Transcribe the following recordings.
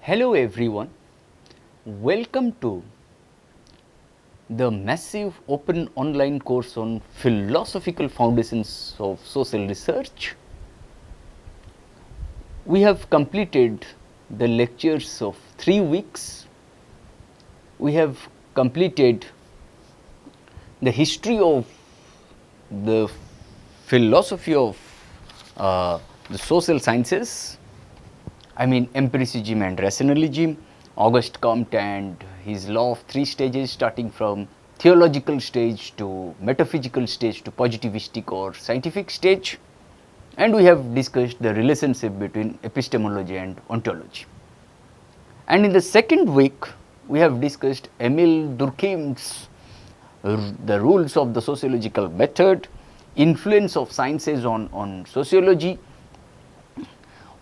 Hello everyone, welcome to the massive open online course on philosophical foundations of social research. We have completed the lectures of 3 weeks. We have completed the history of the philosophy of the social sciences, I mean empiricism and rationalism, Auguste Comte and his law of 3 stages, starting from theological stage to metaphysical stage to positivistic or scientific stage, and we have discussed the relationship between epistemology and ontology. And in the second week, we have discussed Emile Durkheim's the rules of the sociological method, influence of sciences on sociology,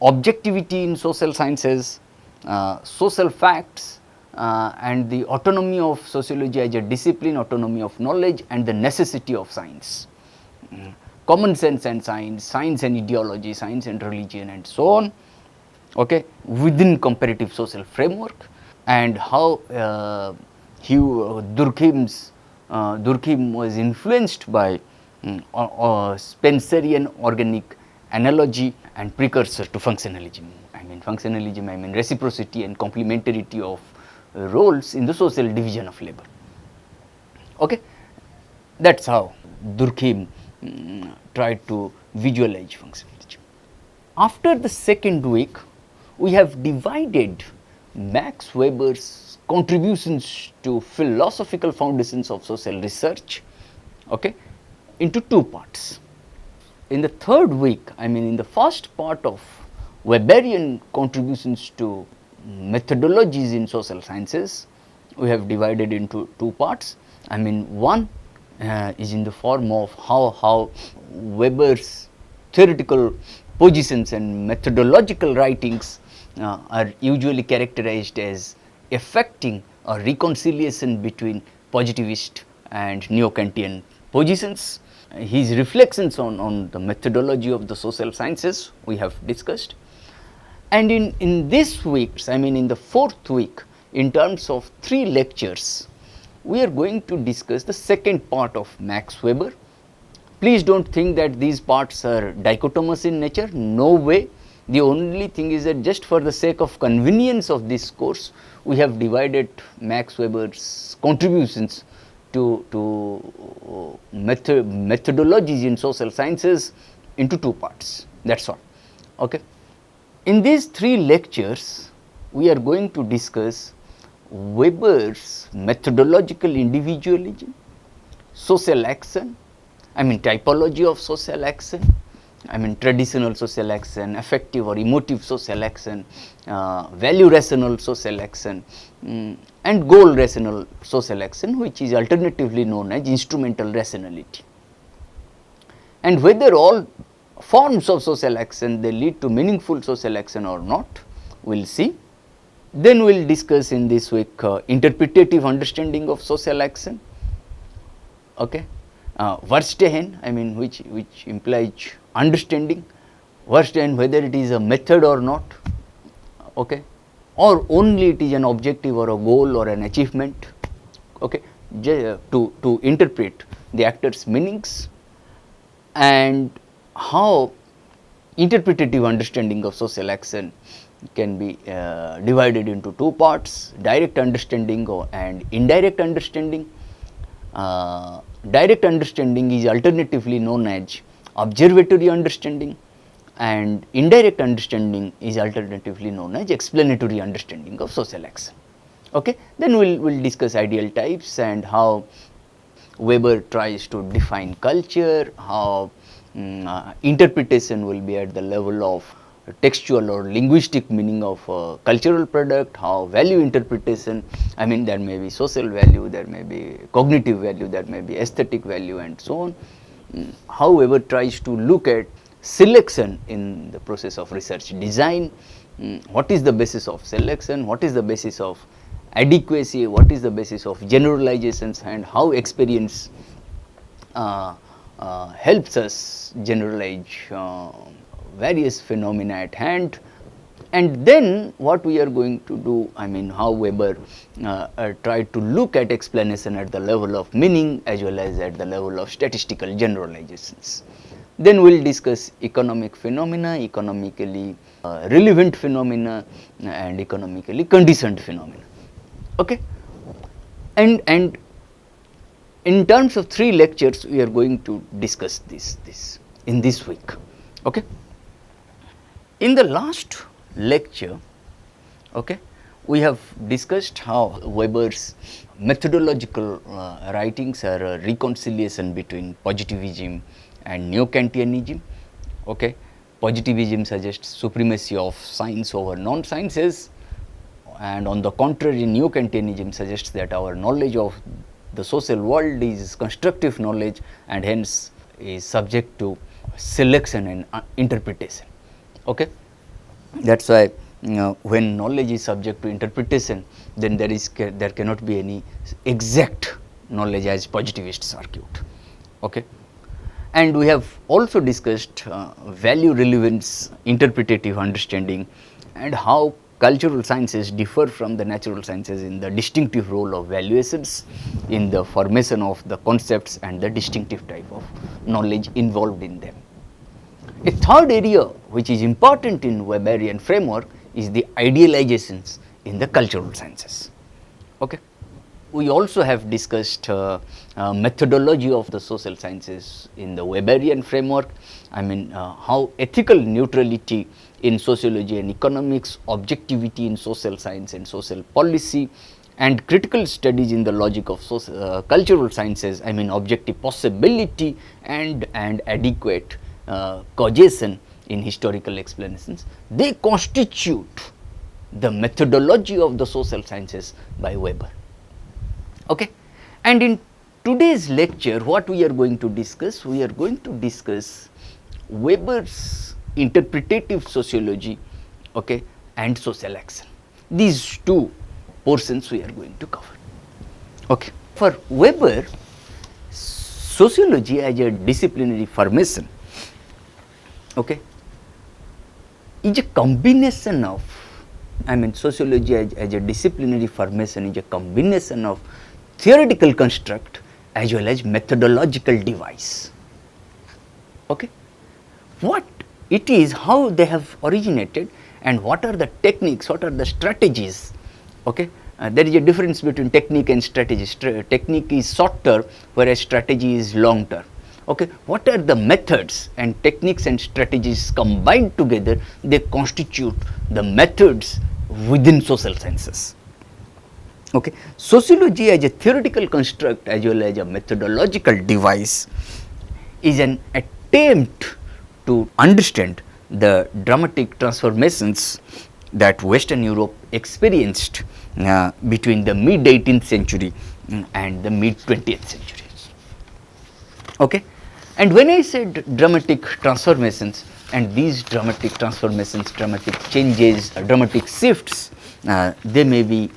objectivity in social sciences, social facts, and the autonomy of sociology as a discipline, autonomy of knowledge, and the necessity of science. Common sense and science, science and ideology, science and religion, and so on, okay, within comparative social framework, and how Durkheim was influenced by Spencerian organic analogy and precursor to functionalism. I mean functionalism, I mean reciprocity and complementarity of roles in the social division of labor. Okay, that's how Durkheim tried to visualize functionalism. After the second week, we have divided Max Weber's contributions to philosophical foundations of social research, okay, into 2 parts. In the third week, I mean in the first part of Weberian contributions to methodologies in social sciences, we have divided into 2 parts. I mean one is in the form of how Weber's theoretical positions and methodological writings are usually characterized as effecting a reconciliation between positivist and neo-Kantian positions. His reflections on the methodology of the social sciences we have discussed. And in this week, I mean in the fourth week, in terms of 3 lectures, we are going to discuss the second part of Max Weber. Please do not think that these parts are dichotomous in nature, no way. The only thing is that just for the sake of convenience of this course, we have divided Max Weber's contributions to methodologies in social sciences into 2 parts, that is all. Okay. In these 3 lectures, we are going to discuss Weber's methodological individualism, social action, I mean typology of social action, I mean traditional social action, affective or emotive social action, value rational social action, and goal rational social action, which is alternatively known as instrumental rationality. And whether all forms of social action they lead to meaningful social action or not, we will see. Then we will discuss in this week interpretative understanding of social action, okay. Verstehen, I mean which implies understanding, Verstehen whether it is a method or not, okay, or only it is an objective or a goal or an achievement, okay, to interpret the actor's meanings, and how interpretative understanding of social action can be divided into 2 parts, direct understanding and indirect understanding. Direct understanding is alternatively known as observatory understanding, and indirect understanding is alternatively known as explanatory understanding of social action. Okay. Then we will discuss ideal types and how Weber tries to define culture, how interpretation will be at the level of textual or linguistic meaning of a cultural product, how value interpretation, I mean there may be social value, there may be cognitive value, there may be aesthetic value, and so on. How Weber tries to look at selection in the process of research design, what is the basis of selection, what is the basis of adequacy, what is the basis of generalizations, and how experience helps us generalize various phenomena at hand, And then what we are going to do, I mean how Weber tried to look at explanation at the level of meaning as well as at the level of statistical generalizations. Then we will discuss economic phenomena, economically relevant phenomena and economically conditioned phenomena. Okay? And in terms of 3 lectures we are going to discuss this in this week. Okay? In the last lecture, okay, we have discussed how Weber's methodological writings are a reconciliation between positivism and neo-Kantianism. Okay. Positivism suggests supremacy of science over non-sciences, and on the contrary neo-Kantianism suggests that our knowledge of the social world is constructive knowledge and hence is subject to selection and interpretation. Okay. That is why when knowledge is subject to interpretation, then there cannot be any exact knowledge as positivists argued. Okay. And we have also discussed value relevance, interpretative understanding, and how cultural sciences differ from the natural sciences in the distinctive role of valuations in the formation of the concepts and the distinctive type of knowledge involved in them. A third area which is important in Weberian framework is the idealizations in the cultural sciences. Okay. We also have discussed methodology of the social sciences in the Weberian framework. I mean how ethical neutrality in sociology and economics, objectivity in social science and social policy, and critical studies in the logic of cultural sciences, I mean objective possibility and adequate causation in historical explanations, they constitute the methodology of the social sciences by Weber. Okay. And in today's lecture what we are going to discuss? We are going to discuss Weber's interpretative sociology, okay, and social action. These 2 portions we are going to cover. Okay. For Weber, sociology as a disciplinary formation, okay, is a combination of, I mean sociology as a disciplinary formation is a combination of theoretical construct as well as methodological device. Okay. What it is, how they have originated, and what are the techniques, what are the strategies. Okay. There is a difference between technique and strategy. Technique is short term whereas strategy is long term. Okay. What are the methods, and techniques and strategies combined together, they constitute the methods within social sciences. Okay. Sociology as a theoretical construct as well as a methodological device is an attempt to understand the dramatic transformations that Western Europe experienced between the mid 18th century and the mid 20th century. Okay. And when I said dramatic transformations, and these dramatic transformations, dramatic changes, dramatic shifts, they may be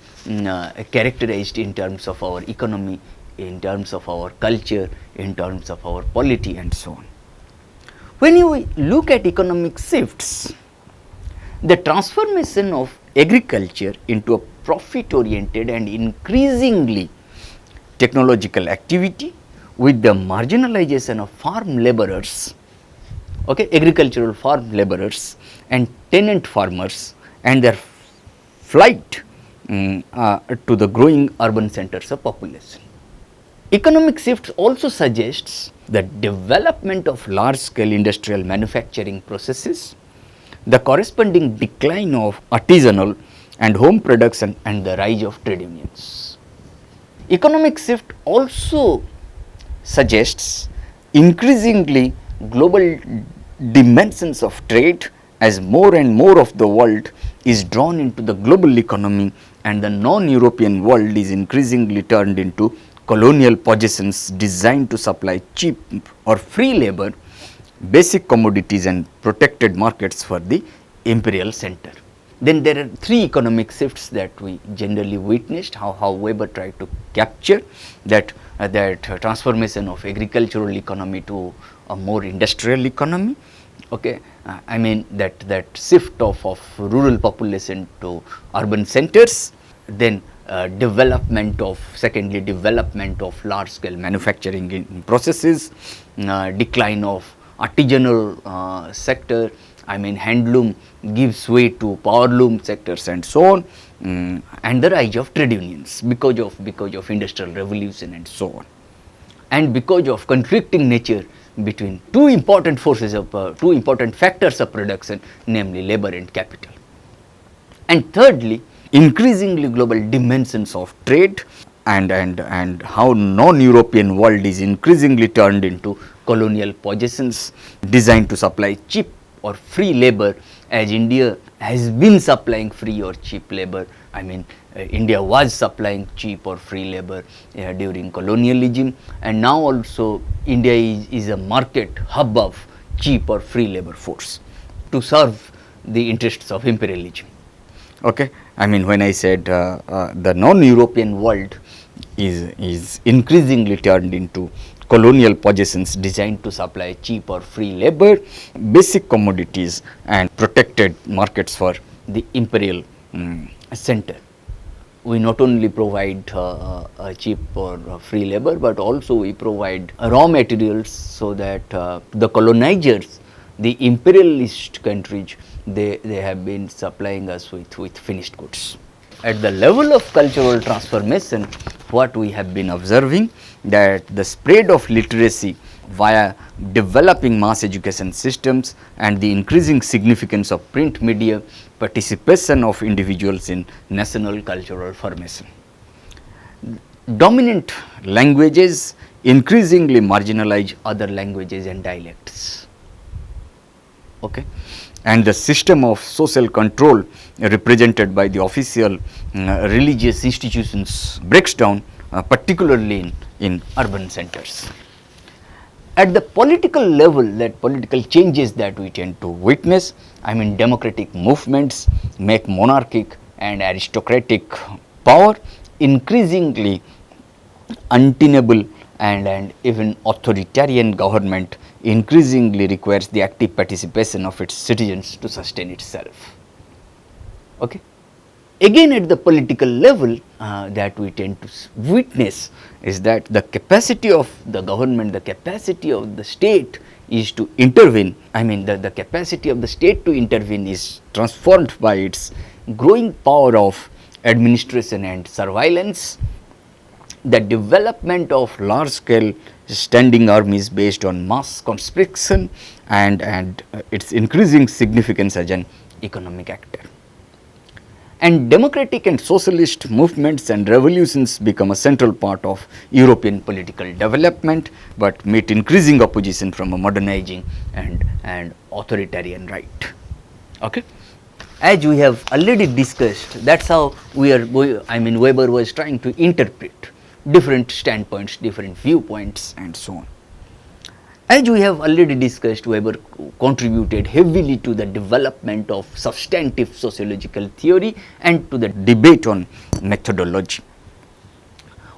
characterized in terms of our economy, in terms of our culture, in terms of our polity and so on. When you look at economic shifts, the transformation of agriculture into a profit oriented and increasingly technological activity with the marginalization of farm laborers, okay, agricultural farm laborers and tenant farmers, and their flight to the growing urban centers of population. Economic shifts also suggests the development of large scale industrial manufacturing processes, the corresponding decline of artisanal and home production, and the rise of trade unions. Economic shift also suggests increasingly global dimensions of trade as more and more of the world is drawn into the global economy and the non-European world is increasingly turned into colonial possessions designed to supply cheap or free labor, basic commodities and protected markets for the imperial center. Then there are 3 economic shifts that we generally witnessed, how Weber tried to capture that transformation of agricultural economy to a more industrial economy. Okay, I mean that shift of rural population to urban centers, then development of large scale manufacturing in processes, decline of artisanal sector, I mean handloom gives way to powerloom sectors and so on, and the rise of trade unions because of industrial revolution and so on, and because of conflicting nature between two important factors of production, namely labor and capital. And thirdly, increasingly global dimensions of trade, and how non-European world is increasingly turned into colonial possessions designed to supply cheap or free labor, as India has been supplying free or cheap labor. I mean, India was supplying cheap or free labor during colonialism, and now also India is a market hub of cheap or free labor force to serve the interests of imperialism. Okay, I mean, when I said the non-European world is increasingly turned into colonial possessions designed to supply cheap or free labor, basic commodities and protected markets for the imperial center. We not only provide cheap or free labor, but also we provide raw materials so that the colonizers, the imperialist countries, they have been supplying us with finished goods. At the level of cultural transformation, what we have been observing, that the spread of literacy via developing mass education systems and the increasing significance of print media, participation of individuals in national cultural formation. Dominant languages increasingly marginalize other languages and dialects. Okay. And the system of social control represented by the official religious institutions breaks down, particularly in urban centers. At the political level, that political changes that we tend to witness, I mean democratic movements make monarchic and aristocratic power increasingly untenable, and even authoritarian government increasingly requires the active participation of its citizens to sustain itself. Okay. Again, at the political level, that we tend to witness is that the capacity of the government, the capacity of the state is to intervene. I mean, the capacity of the state to intervene is transformed by its growing power of administration and surveillance. The development of large scale standing armies based on mass conscription and its increasing significance as an economic actor. And democratic and socialist movements and revolutions become a central part of European political development, but meet increasing opposition from a modernizing and authoritarian right. Okay. As we have already discussed, that is how Weber was trying to interpret different standpoints, different viewpoints and so on. As we have already discussed, Weber contributed heavily to the development of substantive sociological theory and to the debate on methodology.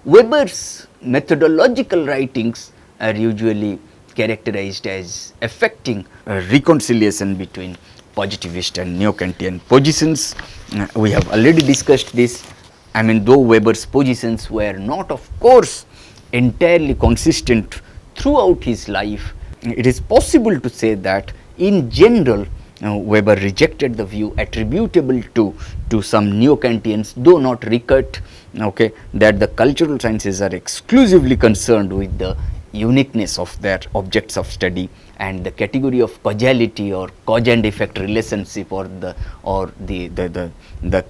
Weber's methodological writings are usually characterized as affecting a reconciliation between positivist and neo-Kantian positions. We have already discussed this. I mean, though Weber's positions were not, of course, entirely consistent throughout his life, it is possible to say that in general Weber rejected the view attributable to some neo-Kantians, though not recut, okay, that the cultural sciences are exclusively concerned with the uniqueness of their objects of study, and the category of causality or cause and effect relationship or the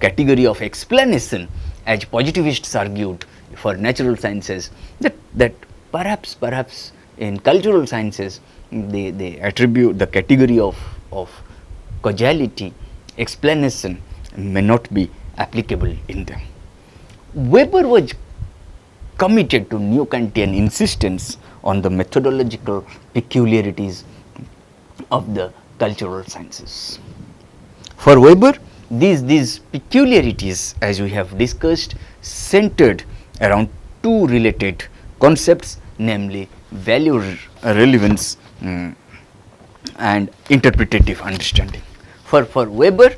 category of explanation, as positivists argued for natural sciences, that perhaps in cultural sciences they attribute the category of causality, explanation may not be applicable in them. Weber was committed to neo-Kantian insistence on the methodological peculiarities of the cultural sciences. For Weber, these peculiarities, as we have discussed, centered around two related concepts, namely value relevance and interpretative understanding. For Weber,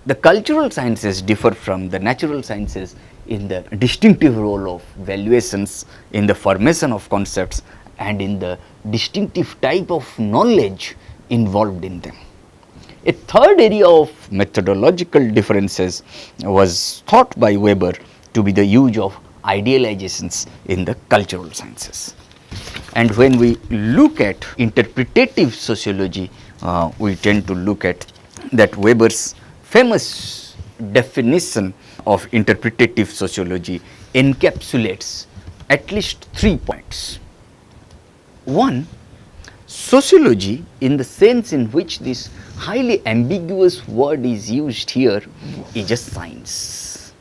the cultural sciences differ from the natural sciences in the distinctive role of valuations, in the formation of concepts, and in the distinctive type of knowledge involved in them. A third area of methodological differences was thought by Weber to be the use of idealizations in the cultural sciences. And when we look at interpretative sociology, we tend to look at that Weber's famous definition of interpretative sociology encapsulates at least 3 points. One, sociology in the sense in which this highly ambiguous word is used here is a science.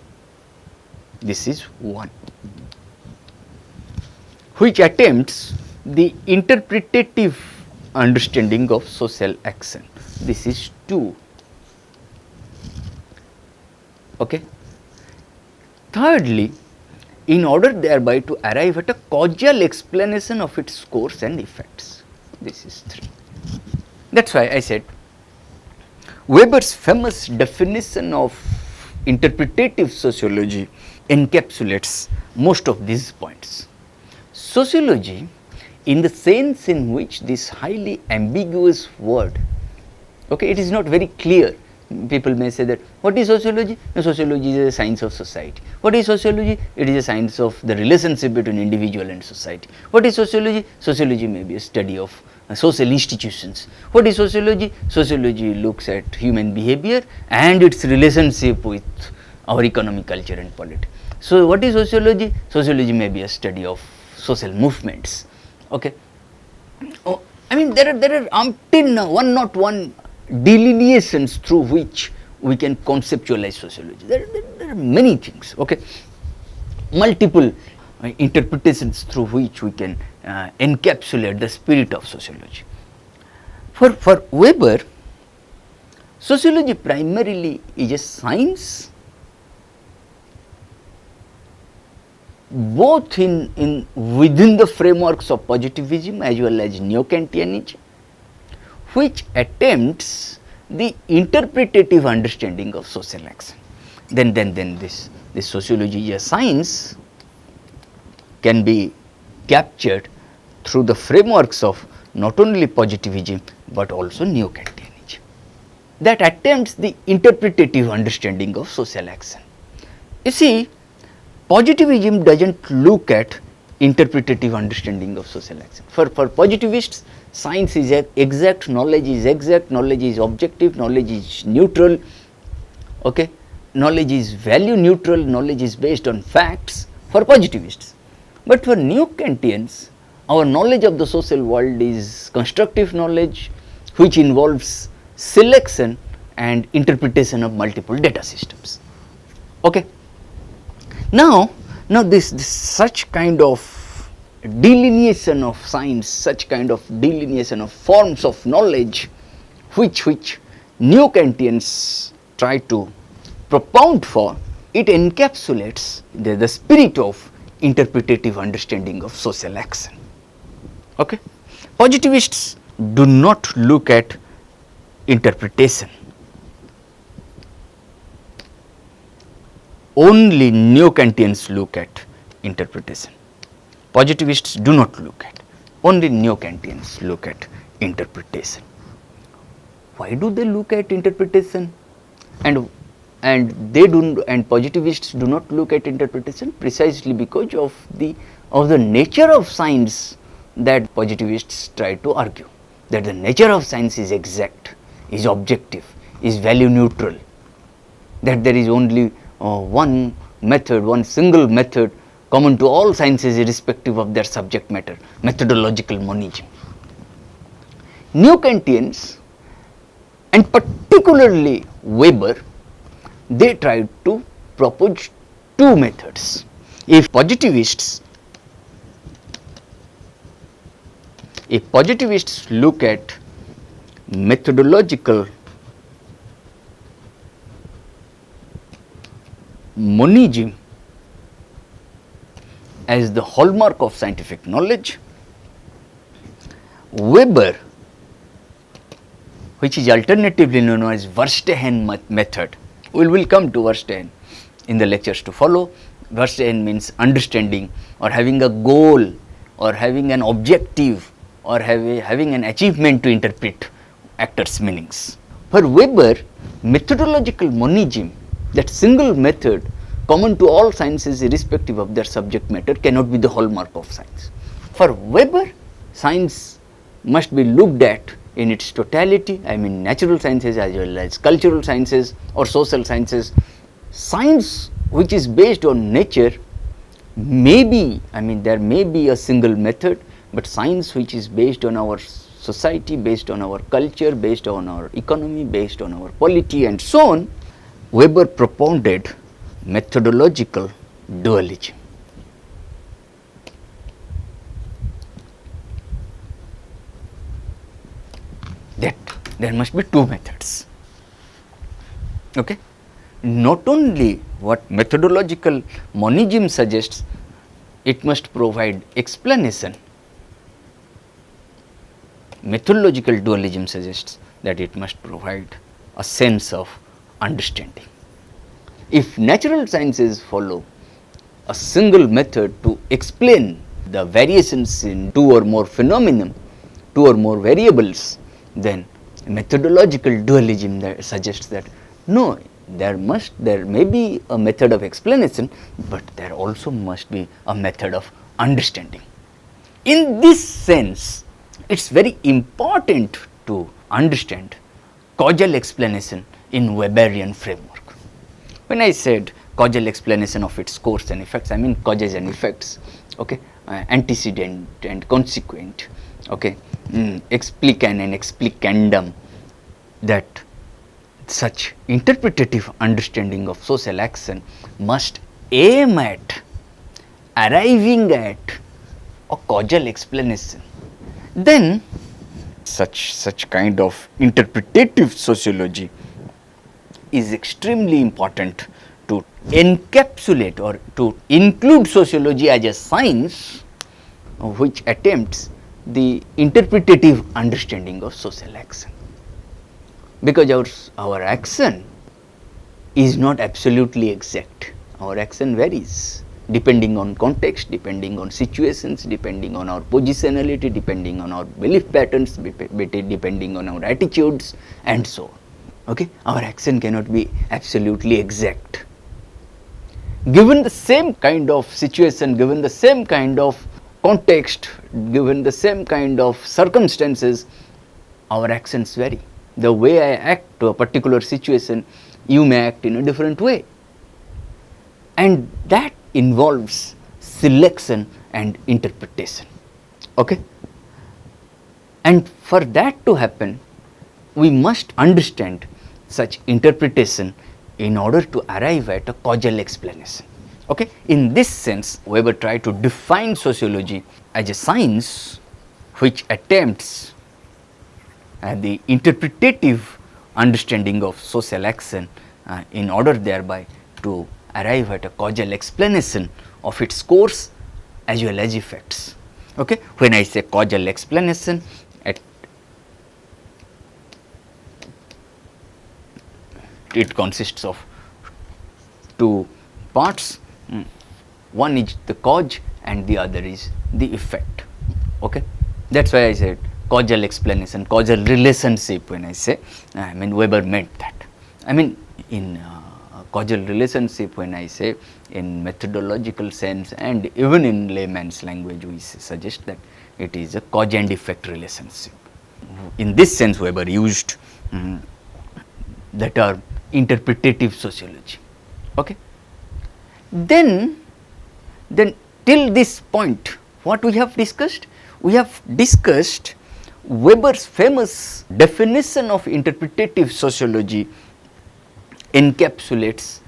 This is one, which attempts the interpretative understanding of social action. This is 2. Okay. Thirdly, in order thereby to arrive at a causal explanation of its course and effects. This is 3. That is why I said Weber's famous definition of interpretative sociology encapsulates most of these points. Sociology, in the sense in which this highly ambiguous word, okay, it is not very clear. People may say that, what is sociology? No, sociology is a science of society. What is sociology? It is a science of the relationship between individual and society. What is sociology? Sociology may be a study of social institutions. What is sociology? Sociology looks at human behavior and its relationship with our economic, culture and politics. So, what is sociology? Sociology may be a study of social movements. Okay. Oh, I mean, there are umpteen one not one delineations through which we can conceptualize sociology. There are many things, okay, multiple interpretations through which we can encapsulate the spirit of sociology. For Weber, sociology primarily is a science both in within the frameworks of positivism as well as neo-Kantianism, which attempts the interpretative understanding of social action. Then this sociology as a science can be captured through the frameworks of not only positivism but also neo-Kantianism that attempts the interpretative understanding of social action. You see, positivism does not look at interpretative understanding of social action. For positivists, science is exact, knowledge is objective, knowledge is neutral, okay. Knowledge is value neutral, knowledge is based on facts for positivists. But for neo-Kantians, our knowledge of the social world is constructive knowledge which involves selection and interpretation of multiple data systems. Okay. Now this such kind of delineation of science, such kind of delineation of forms of knowledge which neo-Kantians try to propound for, it encapsulates the spirit of interpretative understanding of social action. Okay. Positivists do not look at interpretation. Only neo-Kantians look at interpretation. Positivists do not look at, only neo-Kantians look at interpretation. Why do they look at interpretation and positivists do not look at interpretation? Precisely because of the nature of science that positivists try to argue, that the nature of science is exact, is objective, is value neutral, that there is only one method, one single method common to all sciences irrespective of their subject matter, methodological monism. Neo-Kantians and particularly Weber, they tried to propose 2 methods. If positivists look at methodological monism as the hallmark of scientific knowledge, Weber which is alternatively known as Verstehen method. We will come to Verstehen in the lectures to follow. Verstehen means understanding or having a goal or having an objective or having an achievement to interpret actors' meanings. For Weber, methodological monism, that single method common to all sciences irrespective of their subject matter, cannot be the hallmark of science. For Weber, science must be looked at in its totality, I mean natural sciences as well as cultural sciences or social sciences. Science which is based on nature may be, I mean there may be a single method, but science which is based on our society, based on our culture, based on our economy, based on our polity and so on, Weber propounded methodological dualism. That there must be two methods. Okay? Not only what methodological monism suggests, it must provide explanation. Methodological dualism suggests that it must provide a sense of understanding. If natural sciences follow a single method to explain the variations in two or more phenomena, two or more variables, then methodological dualism that suggests that no, there may be a method of explanation, but there also must be a method of understanding. In this sense, it is very important to understand causal explanation in Weberian framework. When I said causal explanation of its cause and effects, I mean causes and effects, okay, antecedent and consequent, okay, explicand and explicandum, that such interpretative understanding of social action must aim at arriving at a causal explanation. Then such kind of interpretative sociology is extremely important to encapsulate or to include sociology as a science which attempts the interpretative understanding of social action. Because our action is not absolutely exact, our action varies depending on context, depending on situations, depending on our positionality, depending on our belief patterns, depending on our attitudes and so on. Okay? Our action cannot be absolutely exact. Given the same kind of situation, given the same kind of context, given the same kind of circumstances, our actions vary. The way I act to a particular situation, you may act in a different way. And that involves selection and interpretation. Okay? And for that to happen, we must understand such interpretation in order to arrive at a causal explanation. Okay? In this sense, Weber tried to define sociology as a science which attempts the interpretative understanding of social action in order thereby to arrive at a causal explanation of its course as well as effects. Okay? When I say causal explanation, it consists of two parts. One is the cause and the other is the effect. Okay? That is why I said causal explanation, causal relationship. When I say, I mean Weber meant that. I mean in causal relationship, when I say in methodological sense and even in layman's language, we suggest that it is a cause and effect relationship. In this sense, Weber used the term interpretative sociology. Okay? Then till this point, what we have discussed? We have discussed Weber's famous definition of interpretative sociology encapsulates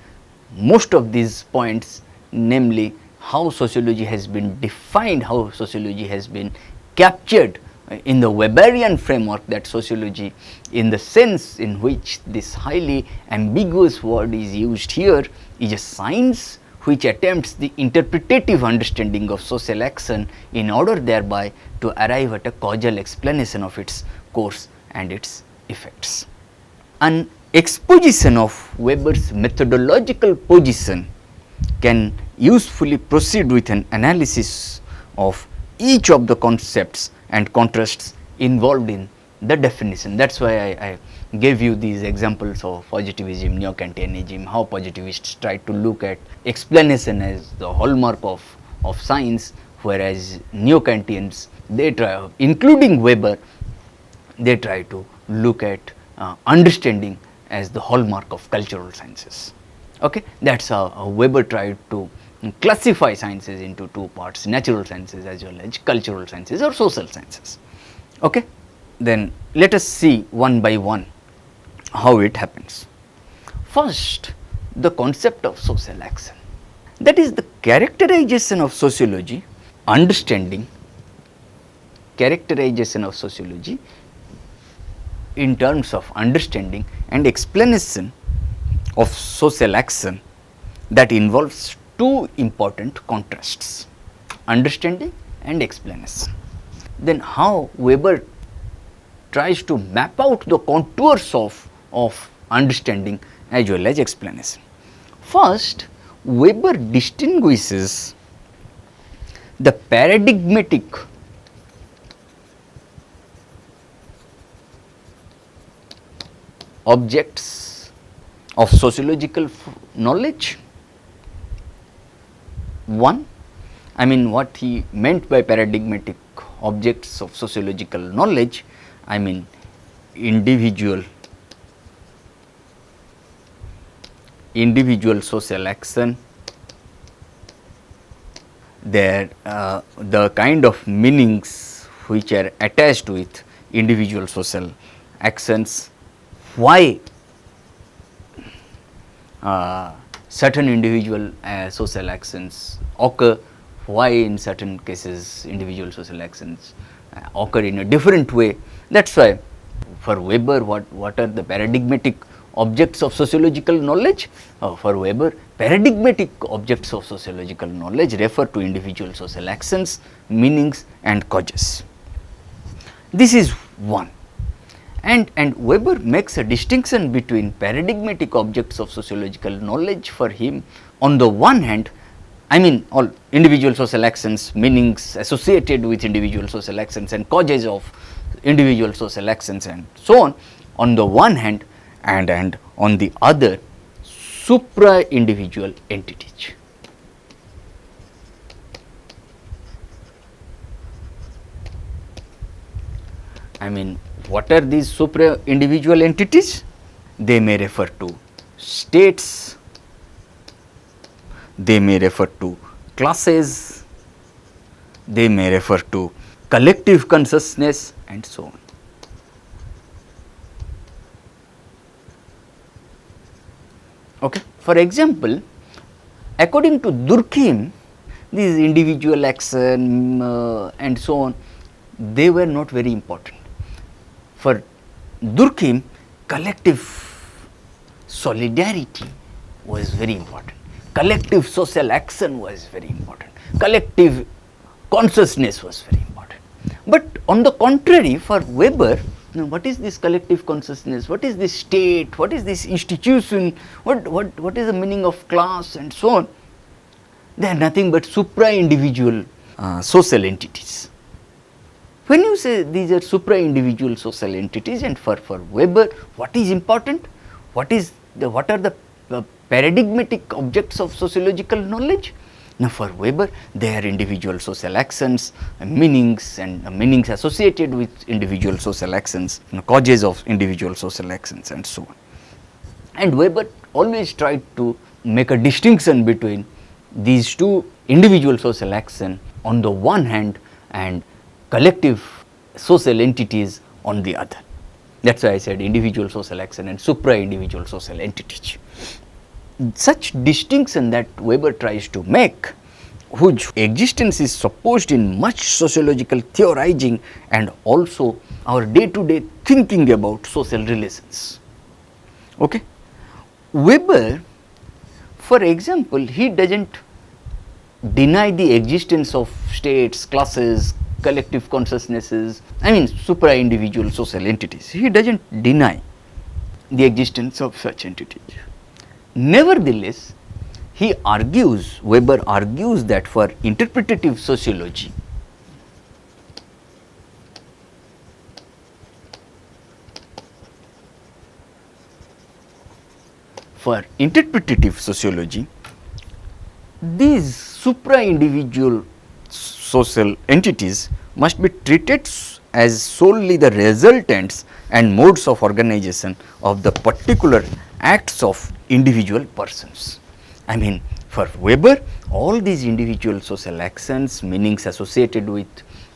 most of these points, namely how sociology has been defined, how sociology has been captured in the Weberian framework, that sociology in the sense in which this highly ambiguous word is used here is a science which attempts the interpretative understanding of social action in order thereby to arrive at a causal explanation of its course and its effects. An exposition of Weber's methodological position can usefully proceed with an analysis of each of the concepts and contrasts involved in the definition. That is why I gave you these examples of positivism, neo-Kantianism, how positivists try to look at explanation as the hallmark of science, whereas neo-Kantians, they try, including Weber, they try to look at understanding as the hallmark of cultural sciences. Okay? That is how Weber tried to classify sciences into two parts, natural sciences as well as cultural sciences or social sciences. Okay? Then let us see one by one how it happens. First, the concept of social action, that is the characterization of sociology, understanding characterization of sociology in terms of understanding and explanation of social action that involves two important contrasts, understanding and explanation. Then how Weber tries to map out the contours of understanding as well as explanation. First, Weber distinguishes the paradigmatic objects of sociological knowledge. One, I mean what he meant by paradigmatic objects of sociological knowledge, I mean individual social action, the kind of meanings which are attached with individual social actions, why certain individual social actions occur, why in certain cases individual social actions occur in a different way. That is why for Weber, what are the paradigmatic objects of sociological knowledge? For Weber, paradigmatic objects of sociological knowledge refer to individual social actions, meanings and causes. This is one. And Weber makes a distinction between paradigmatic objects of sociological knowledge for him. On the one hand, I mean all individual social actions, meanings associated with individual social actions and causes of individual social actions and so on the one hand, and on the other, supra-individual entities. I mean, what are these supra-individual entities? They may refer to states, they may refer to classes, they may refer to collective consciousness and so on. Okay. For example, according to Durkheim, these individual action and so on, they were not very important. For Durkheim, collective solidarity was very important, collective social action was very important, collective consciousness was very important. But on the contrary, for Weber, what is this collective consciousness, what is this state, what is this institution, what is the meaning of class and so on? They are nothing but supra-individual social entities. When you say these are supra-individual social entities, and for Weber, what is important? What are the paradigmatic objects of sociological knowledge? Now, for Weber, they are individual social actions, meanings and meanings associated with individual social actions, causes of individual social actions and so on. And Weber always tried to make a distinction between these two, individual social action on the one hand and collective social entities on the other. That is why I said individual social action and supra-individual social entities. Such distinction that Weber tries to make, whose existence is supposed in much sociological theorizing and also our day-to-day thinking about social relations. Okay? Weber, for example, he does not deny the existence of states, classes, collective consciousnesses, I mean supra-individual social entities. He does not deny the existence of such entities. Nevertheless, he argues, Weber argues that for interpretative sociology, these supra-individual social entities must be treated as solely the resultants and modes of organization of the particular acts of individual persons. I mean, for Weber, all these individual social actions, meanings associated with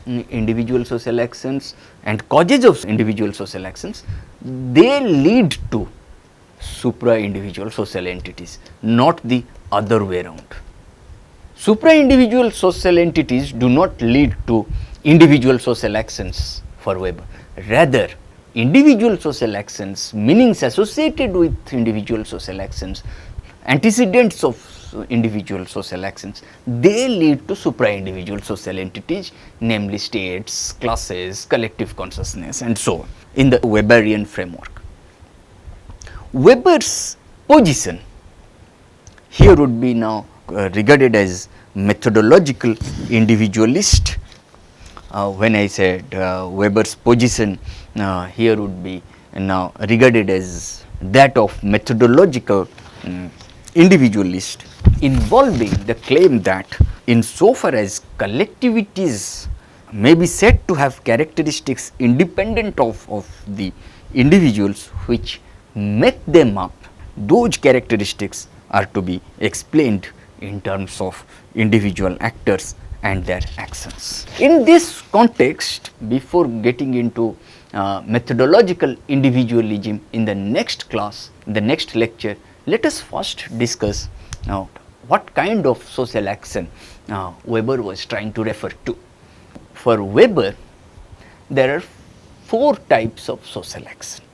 individual social actions and causes of individual social actions, they lead to supra-individual social entities, not the other way around. Supra-individual social entities do not lead to individual social actions for Weber. Rather, individual social actions, meanings associated with individual social actions, antecedents of individual social actions, they lead to supra-individual social entities, namely states, classes, collective consciousness and so on in the Weberian framework. Weber's position here would be now regarded as methodological individualist. When I said Weber's position here would be now regarded as that of methodological individualist, involving the claim that insofar as collectivities may be said to have characteristics independent of the individuals which make them up, those characteristics are to be explained in terms of individual actors and their actions. In this context, before getting into methodological individualism in the next class, the next lecture, let us first discuss what kind of social action Weber was trying to refer to. For Weber, there are 4 types of social action.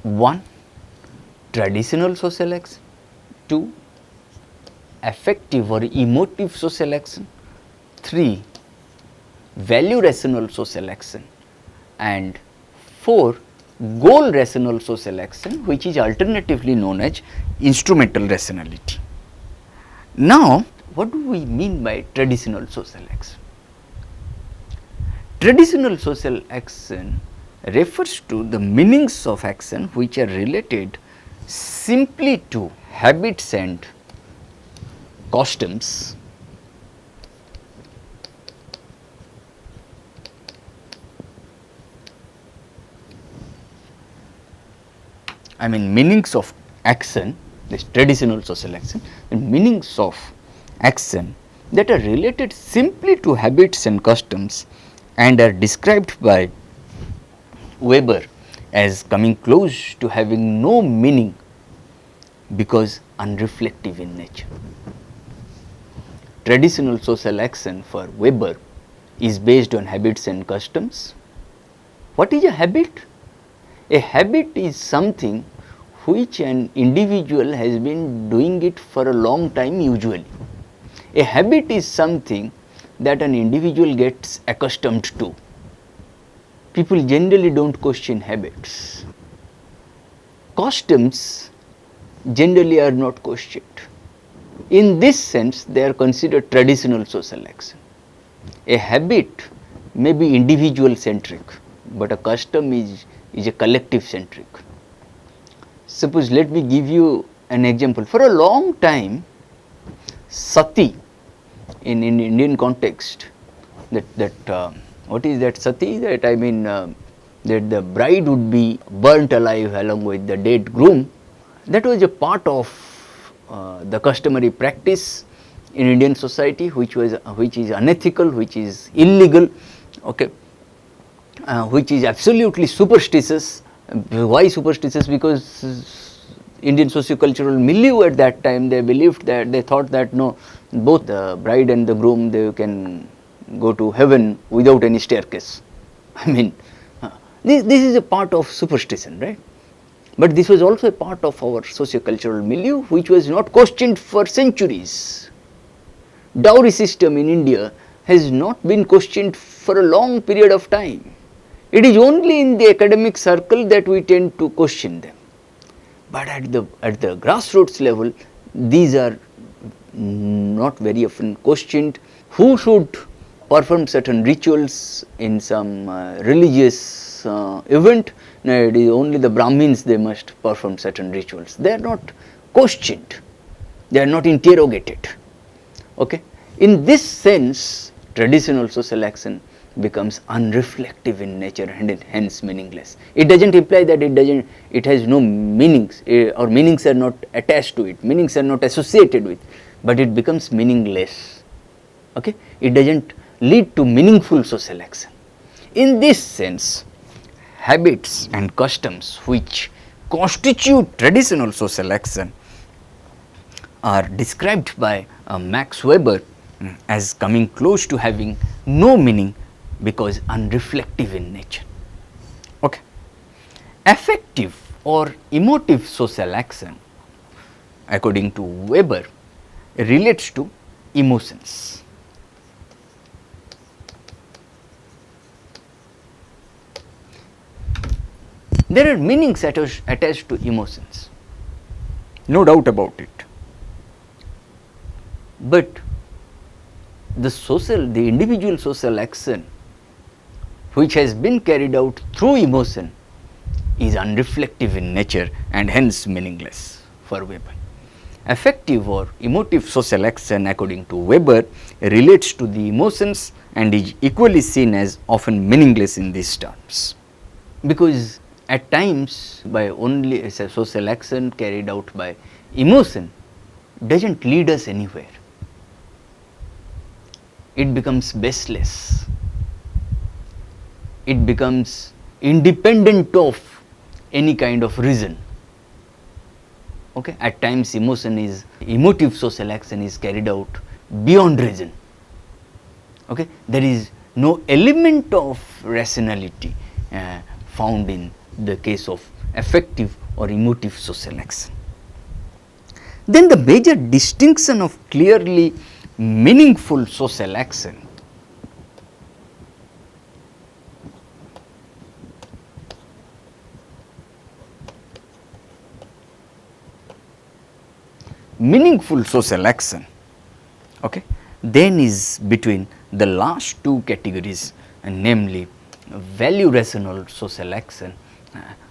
1. Traditional social action. 2. Affective or emotive social action. 3. Value rational social action. And 4. Goal rational social action, which is alternatively known as instrumental rationality. Now, what do we mean by traditional social action? Traditional social action refers to the meanings of action which are related simply to habits and customs, I mean meanings of action, this traditional social action, and meanings of action that are related simply to habits and customs and are described by Weber as coming close to having no meaning because unreflective in nature. Traditional social action for Weber is based on habits and customs. What is a habit? A habit is something which an individual has been doing it for a long time usually. A habit is something that an individual gets accustomed to. People generally do not question habits. Customs generally are not questioned. In this sense, they are considered traditional social action. A habit may be individual centric, but a custom is a collective centric. Suppose, let me give you an example. For a long time, sati in Indian context, what is that sati? That I mean that the bride would be burnt alive along with the dead groom. That was a part of the customary practice in Indian society, which is unethical, which is illegal, okay, which is absolutely superstitious. Why superstitious? Because Indian socio-cultural milieu at that time, they believed that, they thought that no, both the bride and the groom, they can go to heaven without any staircase. I mean, this is a part of superstition, right? But this was also a part of our socio-cultural milieu, which was not questioned for centuries. Dowry system in India has not been questioned for a long period of time. It is only in the academic circle that we tend to question them, but at the grassroots level these are not very often questioned. Who should perform certain rituals in some religious event? No, it is only the Brahmins, they must perform certain rituals. They are not questioned, they are not interrogated. Okay. In this sense, traditional social action becomes unreflective in nature and hence meaningless. It does not imply that it has no meanings, or meanings are not attached to it, meanings are not associated with, but it becomes meaningless. Okay. It does not lead to meaningful social action. In this sense, habits and customs which constitute traditional social action are described by Max Weber as coming close to having no meaning because unreflective in nature. Okay. Affective or emotive social action, according to Weber, relates to emotions. There are meanings attached to emotions, no doubt about it. But the individual social action which has been carried out through emotion is unreflective in nature and hence meaningless for Weber. Affective or emotive social action, according to Weber, relates to the emotions and is equally seen as often meaningless in these terms. Because at times by only a social action carried out by emotion does not lead us anywhere. It becomes baseless, it becomes independent of any kind of reason. Okay. At times emotive social action is carried out beyond reason. Okay. There is no element of rationality found in the case of affective or emotive social action. Then the major distinction of clearly meaningful social action okay, then is between the last two categories, namely value rational social action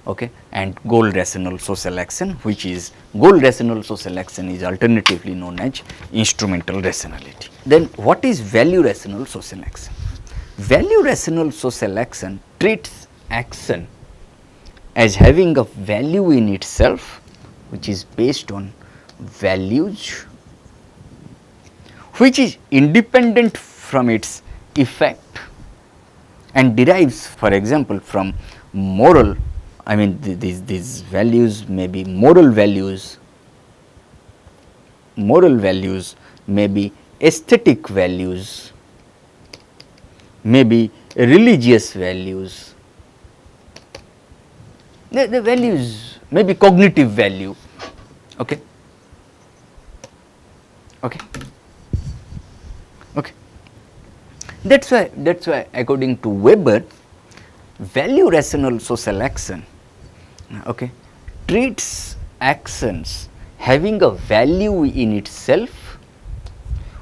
okay, and goal rational social action, which is goal rational social action is alternatively known as instrumental rationality. Then what is value rational social action? Value rational social action treats action as having a value in itself, which is based on values, which is independent from its effect and derives, for example, from moral, I mean these values may be moral values, may be aesthetic values, may be religious values, the values may be cognitive value. Okay. Okay. Okay. That's why according to Weber, value rational social action okay, treats actions having a value in itself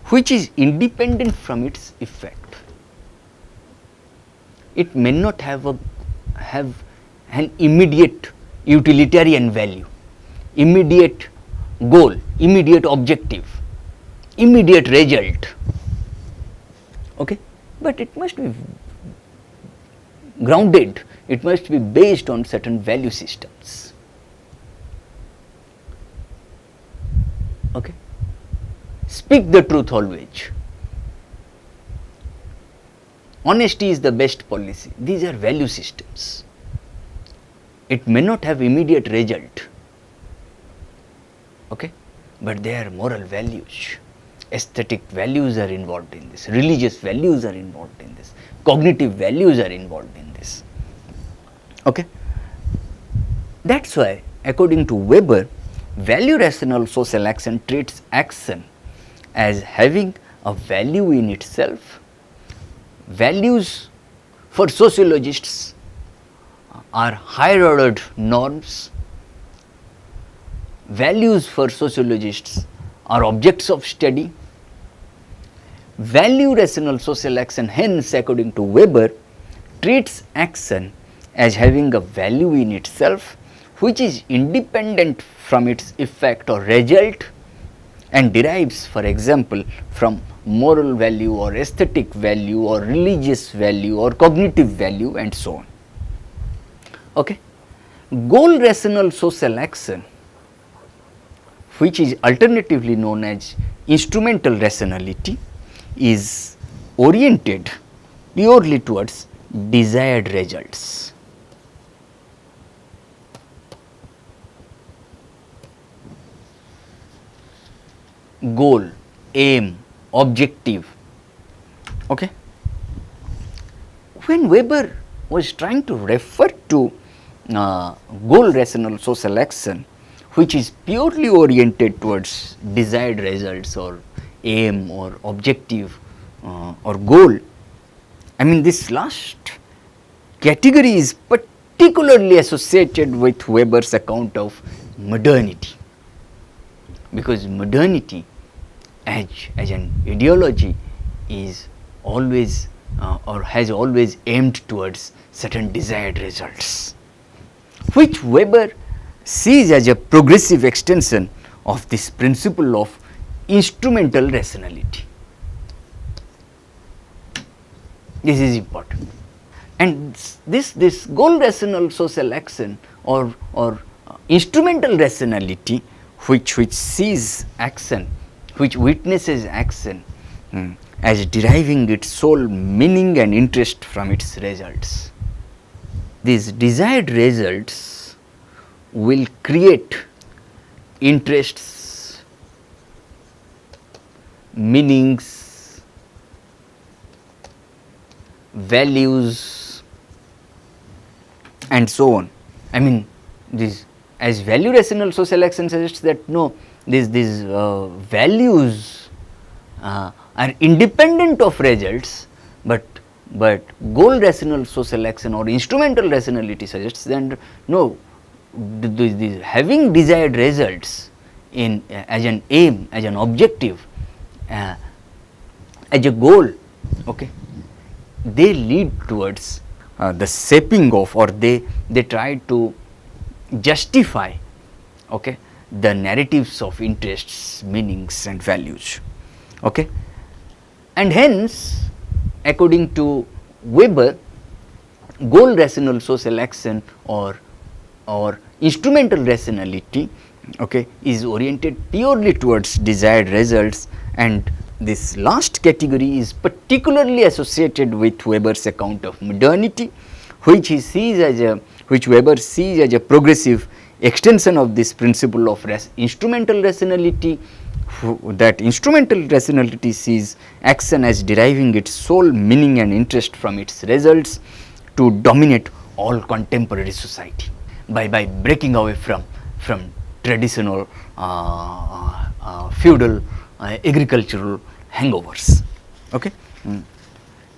which is independent from its effect. It may not have an immediate utilitarian value, immediate goal, immediate objective, immediate result, okay, but it must be grounded, it must be based on certain value systems. Okay. Speak the truth always. Honesty is the best policy. These are value systems. It may not have immediate result, okay, but they are moral values. Aesthetic values are involved in this, religious values are involved in this, cognitive values are involved in this. Okay. That is why according to Weber, value rational social action treats action as having a value in itself values for sociologists are higher ordered norms, values for sociologists are objects of study, value rational social action hence according to Weber treats action as having a value in itself which is independent from its effect or result and derives, for example, from moral value or aesthetic value or religious value or cognitive value and so on. Okay. Goal rational social action, which is alternatively known as instrumental rationality, is oriented purely towards desired results. Goal, aim, objective. Okay. When Weber was trying to refer to goal rational social action, which is purely oriented towards desired results or aim or objective or goal, I mean this last category is particularly associated with Weber's account of modernity, because modernity as an ideology is always or has always aimed towards certain desired results, which Weber sees as a progressive extension of this principle of instrumental rationality. This is important. And this goal rational social action or instrumental rationality which sees action, which witnesses action as deriving its sole meaning and interest from its results. These desired results will create interests, meanings, values and so on. I mean this, as value rational social action suggests that no, these values are independent of results, but goal rational social action or instrumental rationality suggests that no, having desired results in as an aim, as an objective, as a goal, okay, they lead towards the shaping of, or they try to justify, okay, the narratives of interests, meanings and values. Okay. And hence, according to Weber, goal rational social action or instrumental rationality, okay, is oriented purely towards desired results, and this last category is particularly associated with Weber's account of modernity, which Weber sees as a progressive extension of this principle of instrumental rationality. That instrumental rationality sees action as deriving its sole meaning and interest from its results to dominate all contemporary society by breaking away from traditional feudal agricultural hangovers. Okay.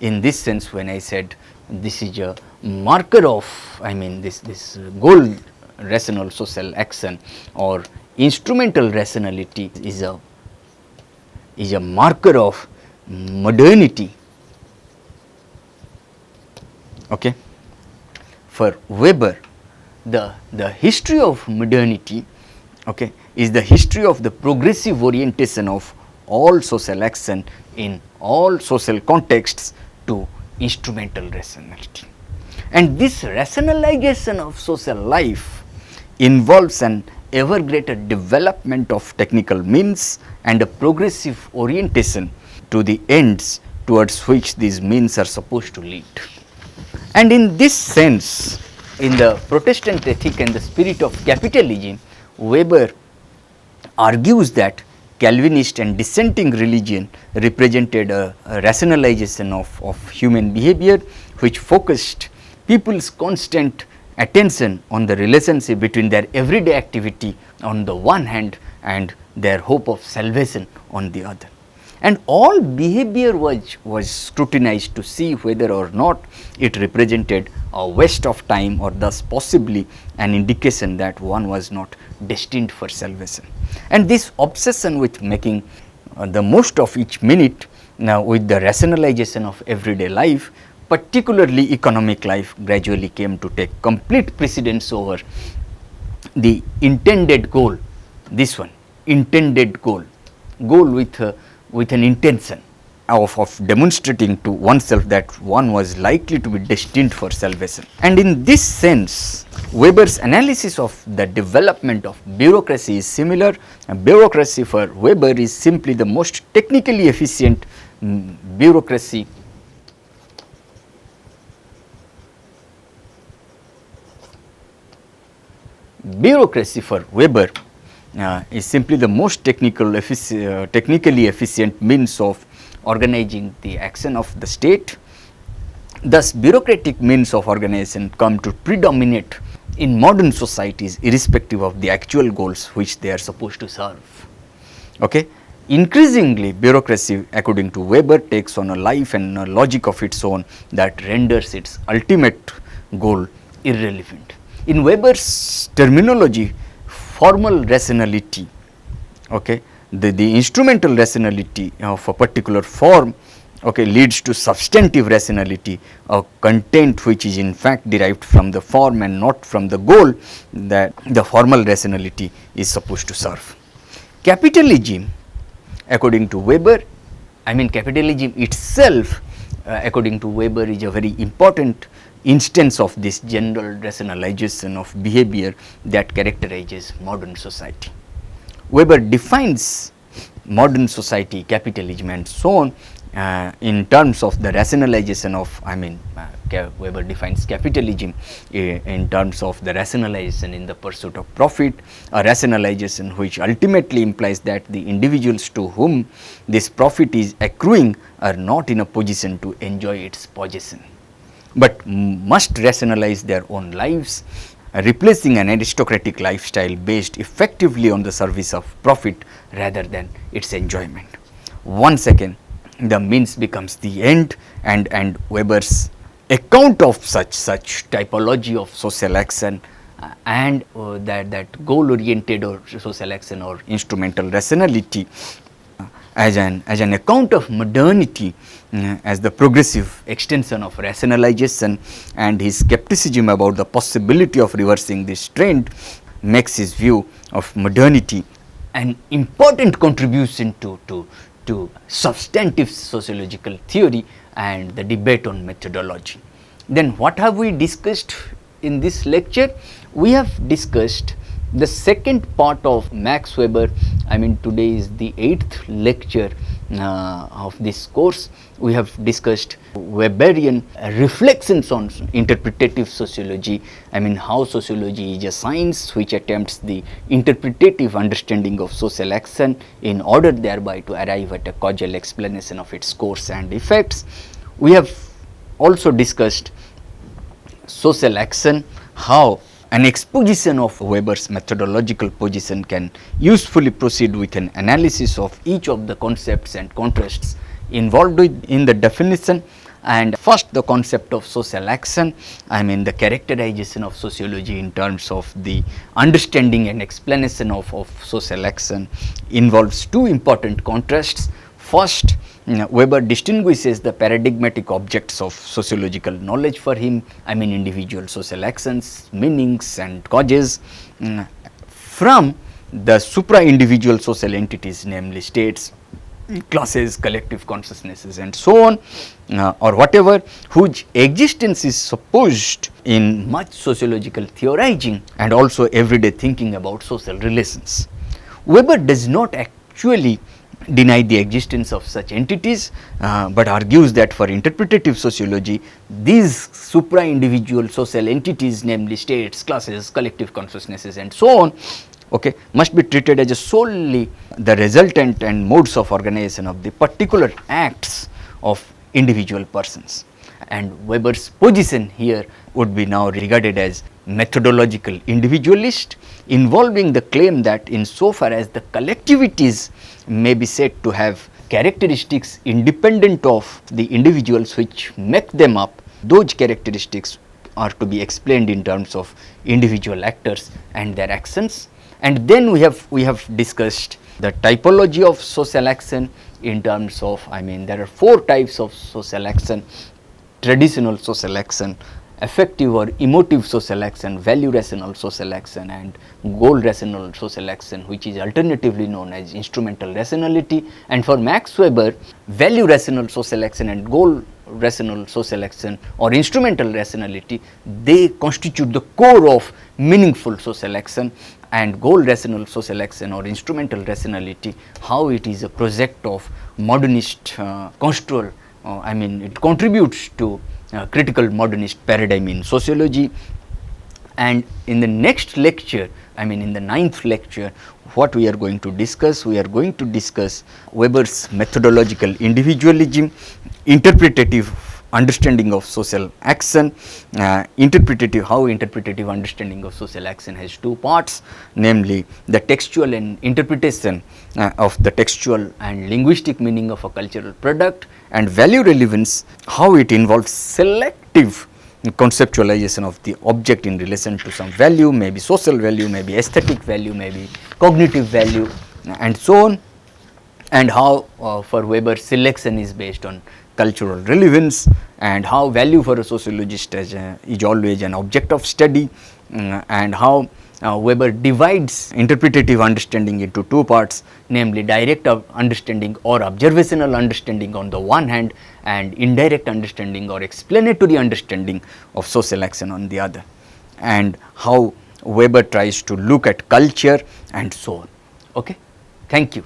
In this sense, when I said this is a marker of, I mean this goal rational social action or instrumental rationality is a marker of modernity. Okay. For Weber, the history of modernity, okay, is the history of the progressive orientation of all social action in all social contexts to instrumental rationality. And this rationalization of social life involves an ever greater development of technical means and a progressive orientation to the ends towards which these means are supposed to lead. And in this sense, in the Protestant Ethic and the Spirit of Capitalism, Weber argues that Calvinist and dissenting religion represented a rationalization of human behavior, which focused people's constant attention on the relationship between their everyday activity on the one hand and their hope of salvation on the other. and all behavior was scrutinized to see whether or not it represented a waste of time, or thus possibly an indication that one was not destined for salvation. And this obsession with making the most of each minute, now with the rationalization of everyday life, particularly economic life, gradually came to take complete precedence over the intended goal. This one, intended goal with an intention of demonstrating to oneself that one was likely to be destined for salvation. And in this sense, Weber's analysis of the development of bureaucracy is similar. Bureaucracy for Weber is simply the most technically efficient bureaucracy for Weber is simply the most technically efficient means of organizing the action of the state. Thus, bureaucratic means of organization come to predominate in modern societies irrespective of the actual goals which they are supposed to serve. Okay? Increasingly, bureaucracy, according to Weber, takes on a life and a logic of its own that renders its ultimate goal irrelevant. In Weber's terminology, formal rationality, okay, the instrumental rationality of a particular form, okay, leads to substantive rationality, a content which is in fact derived from the form and not from the goal that the formal rationality is supposed to serve. Capitalism, according to Weber, capitalism itself, according to Weber, is a very important instance of this general rationalization of behavior that characterizes modern society. Weber defines modern society, capitalism and so on in terms of the rationalization of, Weber defines capitalism in terms of the rationalization in the pursuit of profit, a rationalization which ultimately implies that the individuals to whom this profit is accruing are not in a position to enjoy its possession, but must rationalize their own lives, replacing an aristocratic lifestyle based effectively on the service of profit rather than its enjoyment. Once again, the means becomes the end, and Weber's account of such typology of social action and that goal oriented or social action or instrumental rationality as an account of modernity as the progressive extension of rationalization, and his skepticism about the possibility of reversing this trend makes his view of modernity an important contribution to substantive sociological theory and the debate on methodology. Then what have we discussed in this lecture? We have discussed the second part of Max Weber. Today is the 8th lecture of this course. We have discussed Weberian reflections on interpretative sociology. How sociology is a science which attempts the interpretative understanding of social action in order thereby to arrive at a causal explanation of its course and effects. We have also discussed social action, how an exposition of Weber's methodological position can usefully proceed with an analysis of each of the concepts and contrasts involved in the definition. And first, the concept of social action, the characterization of sociology in terms of the understanding and explanation of social action involves two important contrasts. First, Weber distinguishes the paradigmatic objects of sociological knowledge for him, individual social actions, meanings and causes, from the supra-individual social entities, namely states, classes, collective consciousnesses and so on, or whatever, whose existence is supposed in much sociological theorizing and also everyday thinking about social relations. Weber does not actually deny the existence of such entities, but argues that for interpretative sociology, these supra-individual social entities, namely states, classes, collective consciousnesses and so on, must be treated as solely the resultant and modes of organization of the particular acts of individual persons. And Weber's position here would be now regarded as methodological individualist, involving the claim that insofar as the collectivities may be said to have characteristics independent of the individuals which make them up, those characteristics are to be explained in terms of individual actors and their actions. And then we have discussed the typology of social action in terms of, I mean, there are 4 types of social action: traditional social action, affective or emotive social action, value rational social action, and goal rational social action, which is alternatively known as instrumental rationality. And for Max Weber, value rational social action and goal rational social action or instrumental rationality, they constitute the core of meaningful social action, and goal rational social action or instrumental rationality, how it is a project of modernist construal, I mean, it contributes to critical modernist paradigm in sociology. And in the next lecture, I mean in the 9th lecture, what we are going to discuss? We are going to discuss Weber's methodological individualism, interpretative understanding of social action, how interpretative understanding of social action has 2 parts, namely the textual and interpretation of the textual and linguistic meaning of a cultural product, and value relevance, how it involves selective conceptualization of the object in relation to some value, maybe social value, maybe aesthetic value, maybe cognitive value, and so on, and how for Weber selection is based on cultural relevance, and how value for a sociologist is always an object of study, and how Weber divides interpretative understanding into 2 parts, namely direct understanding or observational understanding on the one hand, and indirect understanding or explanatory understanding of social action on the other, and how Weber tries to look at culture and so on. Okay? Thank you.